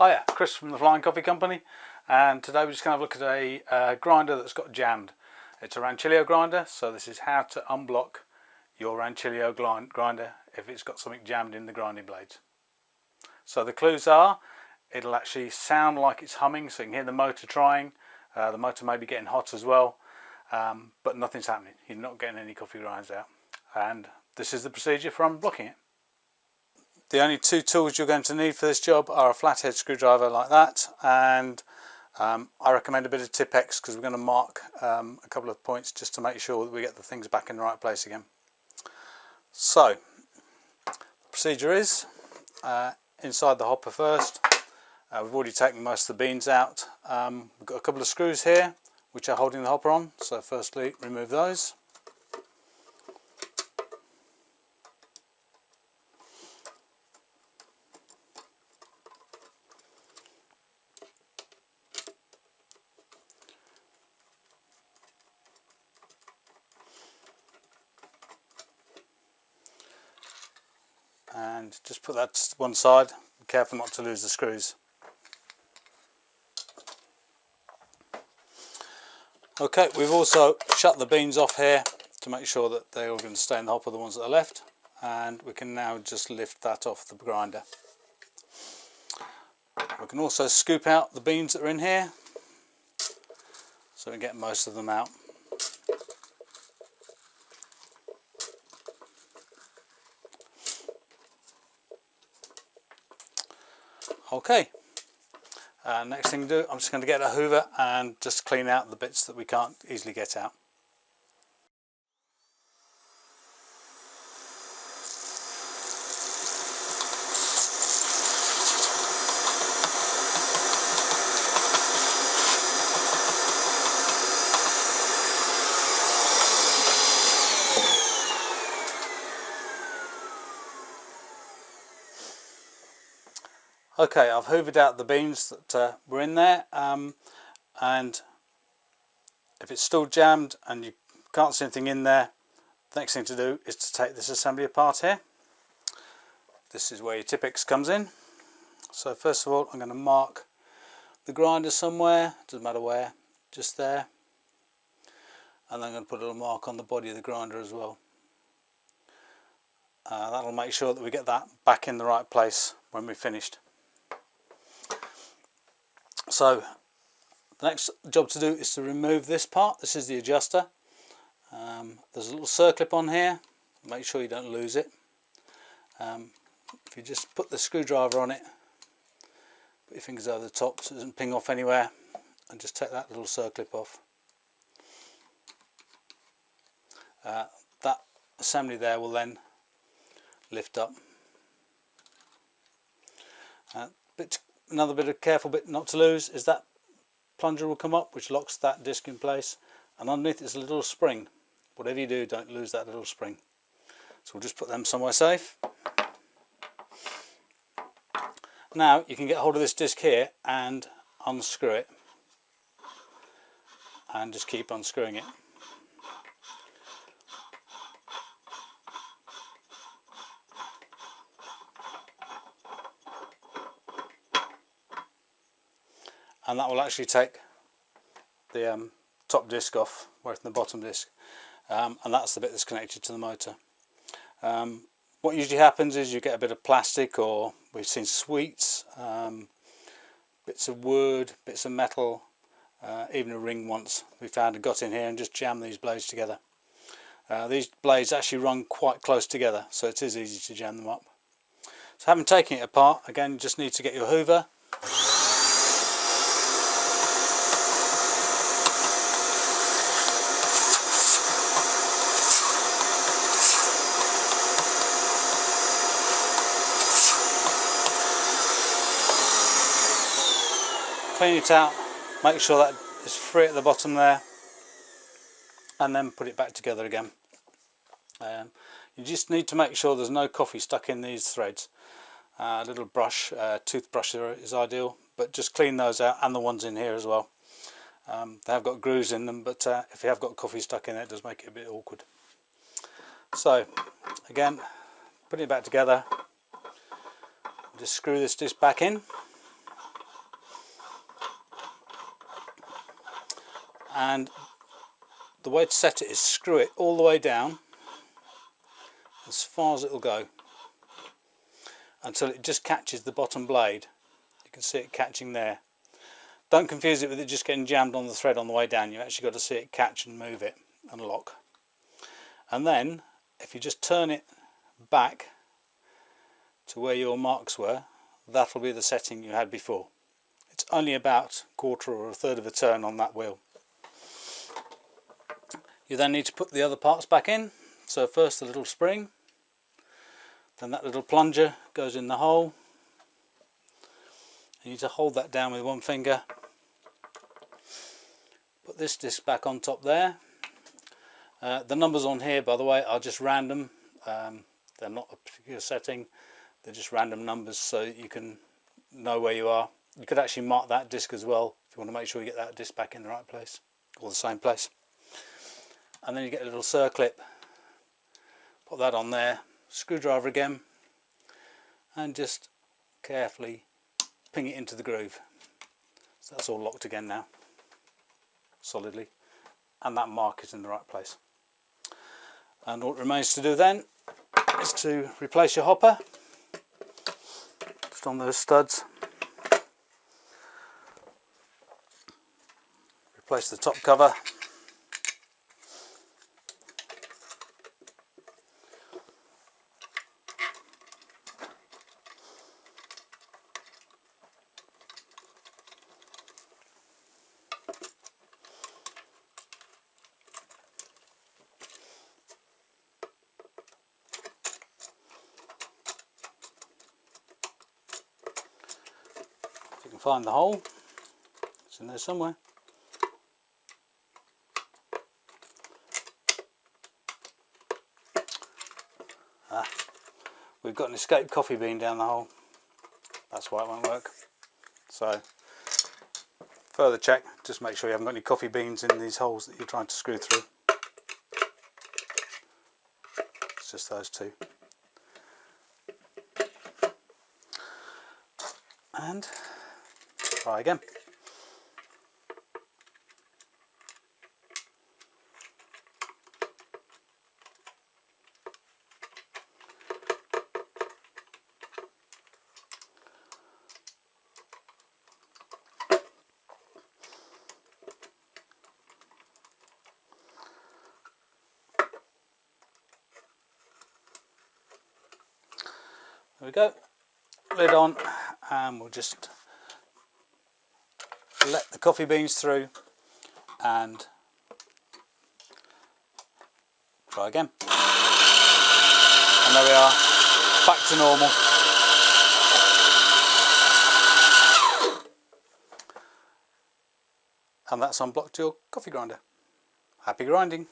Hiya, Chris from the Flying Coffee Company, and today we're just going to look at a grinder that's got jammed. It's a Rancilio grinder, so this is how to unblock your Rancilio grinder if it's got something jammed in the grinding blades. So the clues are, it'll actually sound like it's humming, so you can hear the motor trying. The motor may be getting hot as well, but nothing's happening. You're not getting any coffee grinds out. And this is the procedure for unblocking it. The only two tools you're going to need for this job are a flathead screwdriver like that, and I recommend a bit of Tipp-Ex because we're going to mark a couple of points just to make sure that we get the things back in the right place again. So the procedure is inside the hopper first. We've already taken most of the beans out. We've got a couple of screws here which are holding the hopper on, so firstly remove those. And just put that to one side. Be careful not to lose the screws. Okay, we've also shut the beans off here to make sure that they're all going to stay in the hopper, the ones that are left, and we can now just lift that off the grinder. We can also scoop out the beans that are in here so we can get most of them out. Okay, next thing to do, I'm just going to get a hoover and just clean out the bits that we can't easily get out. Okay, I've hoovered out the beans that were in there, and if it's still jammed and you can't see anything in there, the next thing to do is to take this assembly apart here. This is where your Tipp-Ex comes in. So first of all, I'm going to mark the grinder somewhere, doesn't matter where, just there, and then I'm going to put a little mark on the body of the grinder as well. That'll make sure that we get that back in the right place when we're finished. So the next job to do is to remove this part. This is the adjuster. There's a little circlip on here, make sure you don't lose it. If you just put the screwdriver on it, put your fingers over the top so it doesn't ping off anywhere, and just take that little circlip off. That assembly there will then lift up. Another bit of careful bit not to lose is that plunger will come up which locks that disc in place, and underneath is a little spring. Whatever you do, don't lose that little spring. So we'll just put them somewhere safe. Now you can get hold of this disc here and unscrew it, and just keep unscrewing it. And that will actually take the top disc off, away from the bottom disc, and that's the bit that's connected to the motor. What usually happens is you get a bit of plastic, or we've seen sweets, bits of wood, bits of metal, even a ring once we found and got in here and just jammed these blades together. These blades actually run quite close together, so it is easy to jam them up. So having taken it apart, again you just need to get your hoover. Clean it out, make sure that it's free at the bottom there, and then put it back together again. You just need to make sure there's no coffee stuck in these threads. A little brush, toothbrush is ideal, but just clean those out, and the ones in here as well. They have got grooves in them, but if you have got coffee stuck in it, it does make it a bit awkward. So again, putting it back together, just screw this disc back in. and the way to set it is screw it all the way down as far as it will go until it just catches the bottom blade. You can see it catching there. Don't confuse it with it just getting jammed on the thread on the way down. You've actually got to see it catch and move it and lock. And then if you just turn it back to where your marks were, that'll be the setting you had before. It's only about a quarter or a third of a turn on that wheel. You then need to put the other parts back in. So first the little spring, then that little plunger goes in the hole. You need to hold that down with one finger. Put this disc back on top there. The numbers on here, by the way, are just random. They're not a particular setting, they're just random numbers, so you can know where you are. You could actually mark that disc as well if you want to make sure you get that disc back in the right place, or the same place. And then you get a little circlip, put that on there, screwdriver again, and just carefully ping it into the groove. So that's all locked again now, solidly, and that mark is in the right place. And all it remains to do then is to replace your hopper just on those studs. Replace the top cover. If you can find the hole, it's in there somewhere. We've got an escaped coffee bean down the hole. That's why it won't work. So, further check, just make sure you haven't got any coffee beans in these holes that you're trying to screw through. It's just those two. And try again. There we go, lid on, and we'll just let the coffee beans through and try again. And there we are, back to normal. And that's unblocked your coffee grinder. Happy grinding.